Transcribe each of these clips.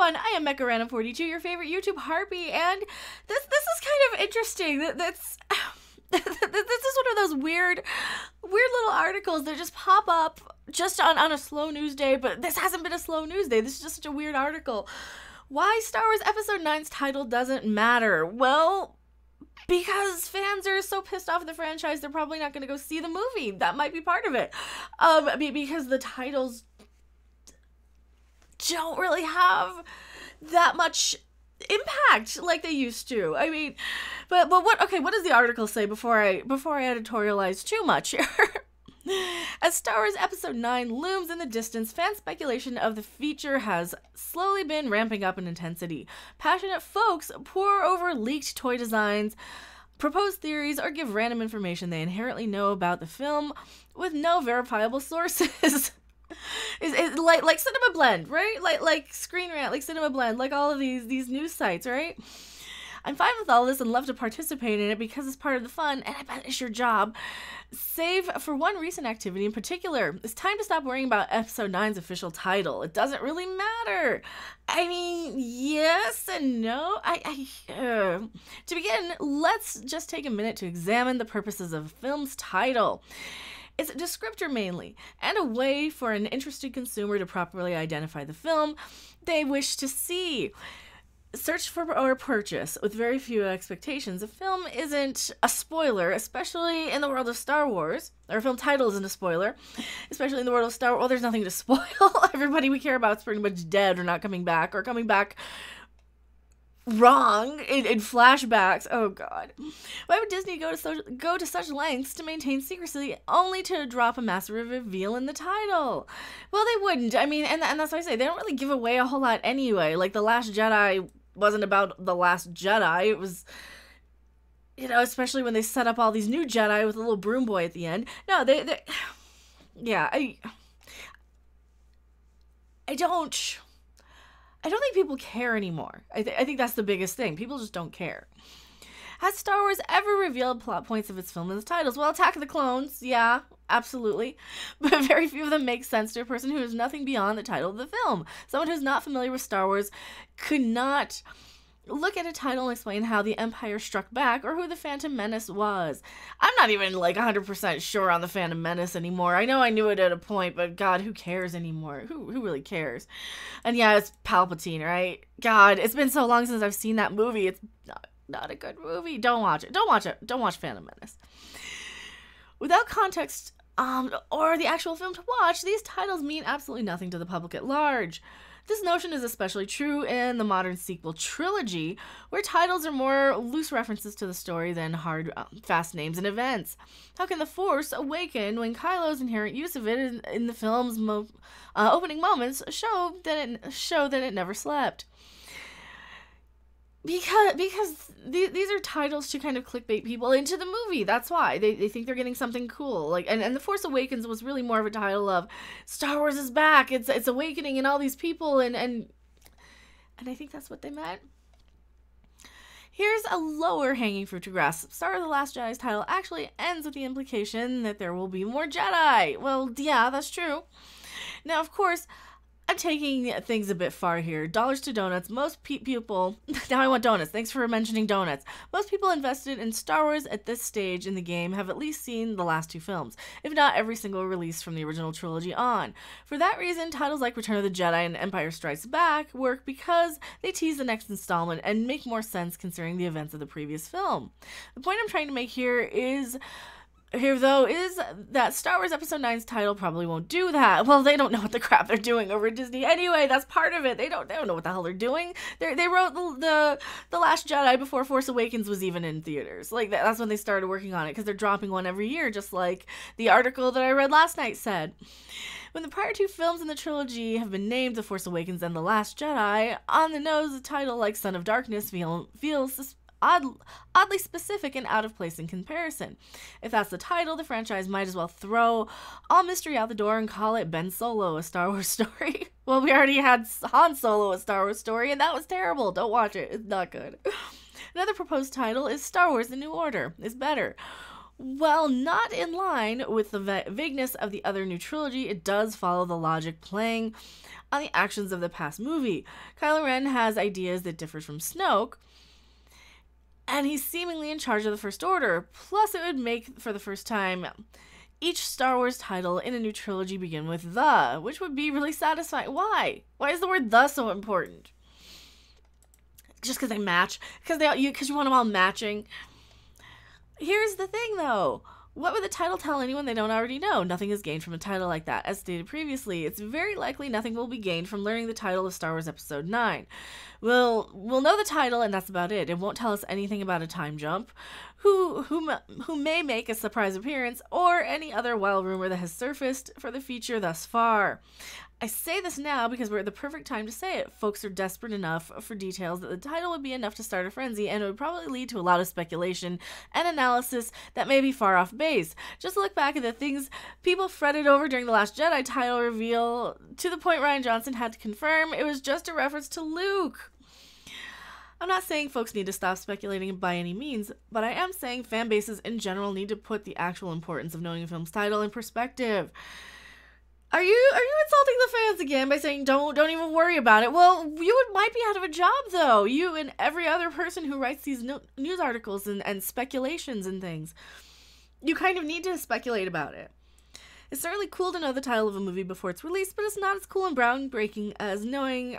everyone, I am MechaRandom42, your favorite YouTube harpy, and this is kind of interesting. That's this is one of those weird little articles that just pop up just on a slow news day, but this hasn't been a slow news day. This is just such a weird article. Why Star Wars Episode 9's title doesn't matter? Well, because fans are so pissed off at the franchise, they're probably not going to go see the movie. That might be part of it. Because the titles don't really have that much impact like they used to. I mean, but what does the article say before I editorialize too much here? As Star Wars Episode 9 looms in the distance, fan speculation of the feature has slowly been ramping up in intensity. Passionate folks pore over leaked toy designs, propose theories, or give random information they inherently know about the film with no verifiable sources. It's like Cinema Blend, right? Like Screen Rant, like Cinema Blend, like all of these news sites, right? I'm fine with all this and love to participate in it because it's part of the fun, and I bet it's your job. Save for one recent activity in particular. It's time to stop worrying about Episode 9's official title. It doesn't really matter. I mean, yes and no. To begin, let's just take a minute to examine the purposes of a film's title. It's a descriptor mainly, and a way for an interested consumer to properly identify the film they wish to see. Search for or purchase with very few expectations. A film isn't a spoiler, especially in the world of Star Wars. Or a film title isn't a spoiler, especially in the world of Star Wars. Well, there's nothing to spoil. Everybody we care about is pretty much dead or not coming back, or coming back wrong in flashbacks. Oh god. Why would Disney go to such lengths to maintain secrecy only to drop a massive reveal in the title? Well, they wouldn't. I mean, and that's why I say they don't really give away a whole lot anyway. Like The Last Jedi wasn't about The Last Jedi. It was, especially when they set up all these new Jedi with a little broom boy at the end. No, they yeah, I don't think people care anymore. I think that's the biggest thing. People just don't care. Has Star Wars ever revealed plot points of its film in the titles? Well, Attack of the Clones, yeah, absolutely. But very few of them make sense to a person who has nothing beyond the title of the film. Someone who's not familiar with Star Wars could not look at a title and explain how the Empire struck back or who the Phantom Menace was. I'm not even 100% sure on the Phantom Menace anymore. I know I knew it at a point, but God, who cares anymore? Who really cares? And yeah, it's Palpatine, right? God, it's been so long since I've seen that movie. It's not a good movie. Don't watch it. Don't watch Phantom Menace. Without context or the actual film to watch, these titles mean absolutely nothing to the public at large. This notion is especially true in the modern sequel trilogy, where titles are more loose references to the story than hard, fast names and events. How can the Force awaken when Kylo's inherent use of it in the film's opening moments show that it never slept? Because these are titles to kind of clickbait people into the movie. That's why they think they're getting something cool. And The Force Awakens was really more of a title of Star Wars is back. It's awakening and all these people and I think that's what they meant. Here's a lower hanging fruit to grasp. Star Wars: The Last Jedi's title actually ends with the implication that there will be more Jedi. Well, yeah, that's true. Now, of course, I'm taking things a bit far here. Dollars to donuts. Most people... Now I want donuts. Thanks for mentioning donuts. Most people invested in Star Wars at this stage in the game have at least seen the last two films, if not every single release from the original trilogy on. For that reason, titles like Return of the Jedi and Empire Strikes Back work because they tease the next installment and make more sense considering the events of the previous film. The point I'm trying to make here is that Star Wars Episode 9's title probably won't do that. Well, they don't know what the crap they're doing over at Disney anyway. That's part of it. They don't know what the hell they're doing. They wrote the Last Jedi before Force Awakens was even in theaters. That's when they started working on it, because they're dropping one every year, just like the article that I read last night said. When the prior two films in the trilogy have been named The Force Awakens and The Last Jedi, on the nose, a title like Son of Darkness feels oddly specific and out of place in comparison. If that's the title, the franchise might as well throw all mystery out the door and call it Ben Solo, a Star Wars story. Well, we already had Han Solo, a Star Wars story, and that was terrible. Don't watch it. It's not good. Another proposed title is Star Wars: The New Order. It's better. While not in line with the vagueness of the other new trilogy, it does follow the logic playing on the actions of the past movie. Kylo Ren has ideas that differ from Snoke, and he's seemingly in charge of the First Order. Plus, it would make, for the first time, each Star Wars title in a new trilogy begin with "the," which would be really satisfying. Why? Why is the word "the" so important? Just because they match? Because you want them all matching? Here's the thing, though. What would the title tell anyone they don't already know? Nothing is gained from a title like that. As stated previously, it's very likely nothing will be gained from learning the title of Star Wars Episode 9. We'll know the title, and that's about it. It won't tell us anything about a time jump, who may make a surprise appearance, or any other wild rumor that has surfaced for the feature thus far. I say this now because we're at the perfect time to say it. Folks are desperate enough for details that the title would be enough to start a frenzy, and it would probably lead to a lot of speculation and analysis that may be far off base. Just look back at the things people fretted over during the Last Jedi title reveal, to the point Rian Johnson had to confirm it was just a reference to Luke. I'm not saying folks need to stop speculating by any means, but I am saying fan bases in general need to put the actual importance of knowing a film's title in perspective. Are you insulting the fans again by saying don't even worry about it? Well, might be out of a job, though. You and every other person who writes these news articles and speculations and things. You kind of need to speculate about it. It's certainly cool to know the title of a movie before it's released, but it's not as cool and groundbreaking as knowing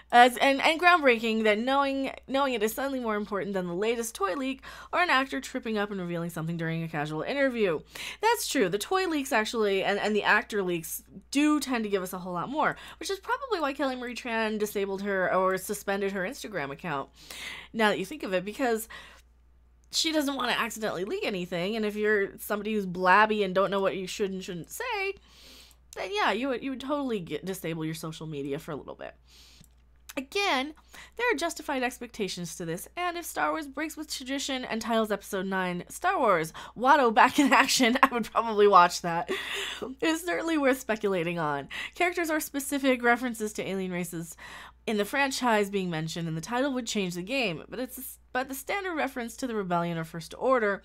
groundbreaking that knowing it is suddenly more important than the latest toy leak or an actor tripping up and revealing something during a casual interview. That's true. The toy leaks actually and the actor leaks do tend to give us a whole lot more, which is probably why Kelly Marie Tran disabled her or suspended her Instagram account. Now that you think of it, because she doesn't want to accidentally leak anything, and if you're somebody who's blabby and don't know what you should and shouldn't say, then yeah, you would totally disable your social media for a little bit. Again, there are justified expectations to this, and if Star Wars breaks with tradition and titles Episode 9 Star Wars, Watto back in action, I would probably watch that. It's certainly worth speculating on. Characters or specific references to alien races in the franchise being mentioned in the title would change the game, but the standard reference to the Rebellion or First Order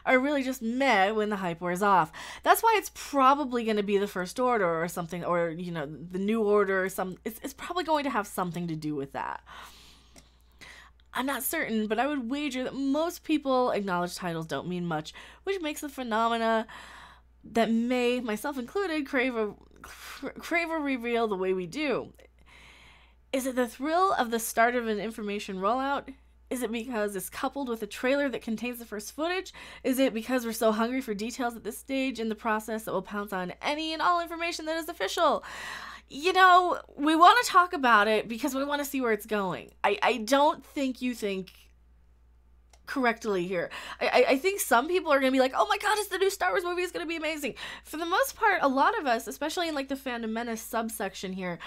are really just meh when the hype wears off. That's why it's probably going to be the First Order or something, or, the New Order or it's probably going to have something to do with that. I'm not certain, but I would wager that most people acknowledge titles don't mean much, which makes the phenomena that may, myself included, crave a reveal the way we do. Is it the thrill of the start of an information rollout? Is it because it's coupled with a trailer that contains the first footage? Is it because we're so hungry for details at this stage in the process that we'll pounce on any and all information that is official? We want to talk about it because we want to see where it's going. I don't think you think correctly here. I think some people are going to be like, oh my god, it's the new Star Wars movie, it's going to be amazing. For the most part, a lot of us, especially in the Fandom Menace subsection here,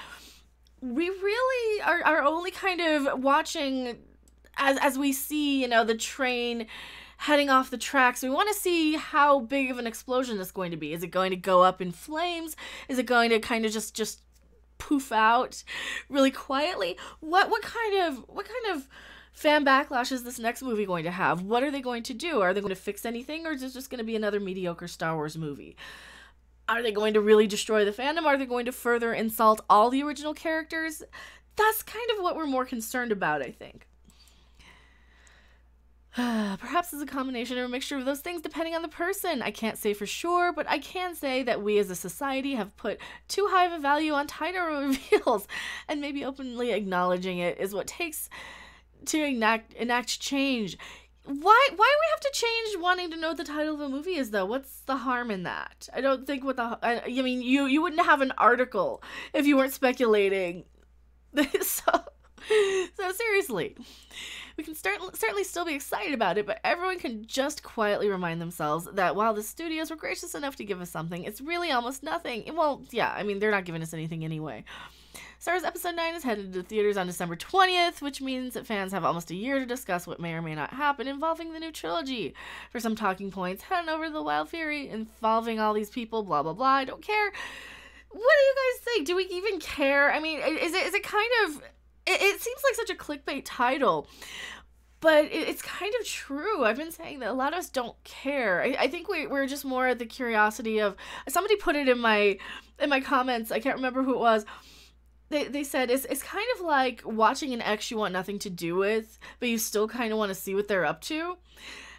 we really are only kind of watching as we see, the train heading off the tracks. We want to see how big of an explosion it's going to be. Is it going to go up in flames? Is it going to kind of just poof out really quietly? What kind of fan backlash is this next movie going to have? What are they going to do? Are they going to fix anything, or is it just going to be another mediocre Star Wars movie? Are they going to really destroy the fandom? Are they going to further insult all the original characters? That's kind of what we're more concerned about, I think. Perhaps it's a combination or a mixture of those things depending on the person. I can't say for sure, but I can say that we as a society have put too high of a value on title reveals, and maybe openly acknowledging it is what takes to enact change. Why we have to change wanting to know what the title of a movie is, though? What's the harm in that? I don't think you wouldn't have an article if you weren't speculating. So seriously, we can certainly still be excited about it, but everyone can just quietly remind themselves that while the studios were gracious enough to give us something, it's really almost nothing. Well, yeah, they're not giving us anything anyway. Star Wars Episode 9 is headed to theaters on December 20th, which means that fans have almost a year to discuss what may or may not happen involving the new trilogy. For some talking points, head on over to the Wild Theory involving all these people, blah, blah, blah. I don't care. What do you guys think? Do we even care? Is it kind of... It seems like such a clickbait title. But it's kind of true. I've been saying that a lot of us don't care. I think we're just more at the curiosity of, somebody put it in my comments, I can't remember who it was. They said it's kind of like watching an ex you want nothing to do with, but you still kind of want to see what they're up to.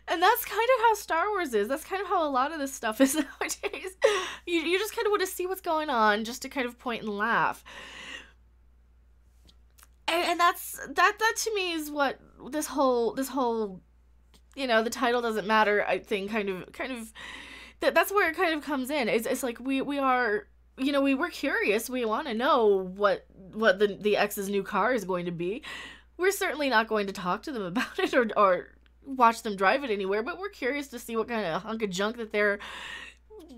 And that's kind of how Star Wars is. That's kind of how a lot of this stuff is nowadays. You just kind of want to see what's going on, just to kind of point and laugh. And that to me is what this whole you know, the title doesn't matter, I think, kind of that's where it kind of comes in. It's like we are, you know, we're curious. We want to know what the ex's new car is going to be. We're certainly not going to talk to them about it or watch them drive it anywhere, but we're curious to see what kind of hunk of junk that they're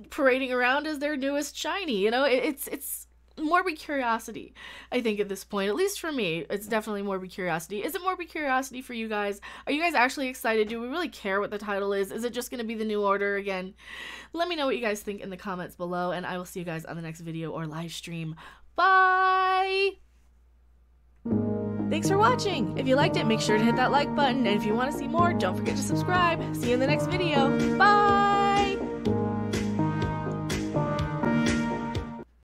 parading around as their newest shiny. You know, it's morbid curiosity, I think, at this point. At least for me, it's definitely morbid curiosity. Is it morbid curiosity for you guys? Are you guys actually excited? Do we really care what the title is? Is it just going to be the New Order again? Let me know what you guys think in the comments below, and I will see you guys on the next video or live stream. Bye! Thanks for watching! If you liked it, make sure to hit that like button, and if you want to see more, don't forget to subscribe. See you in the next video. Bye!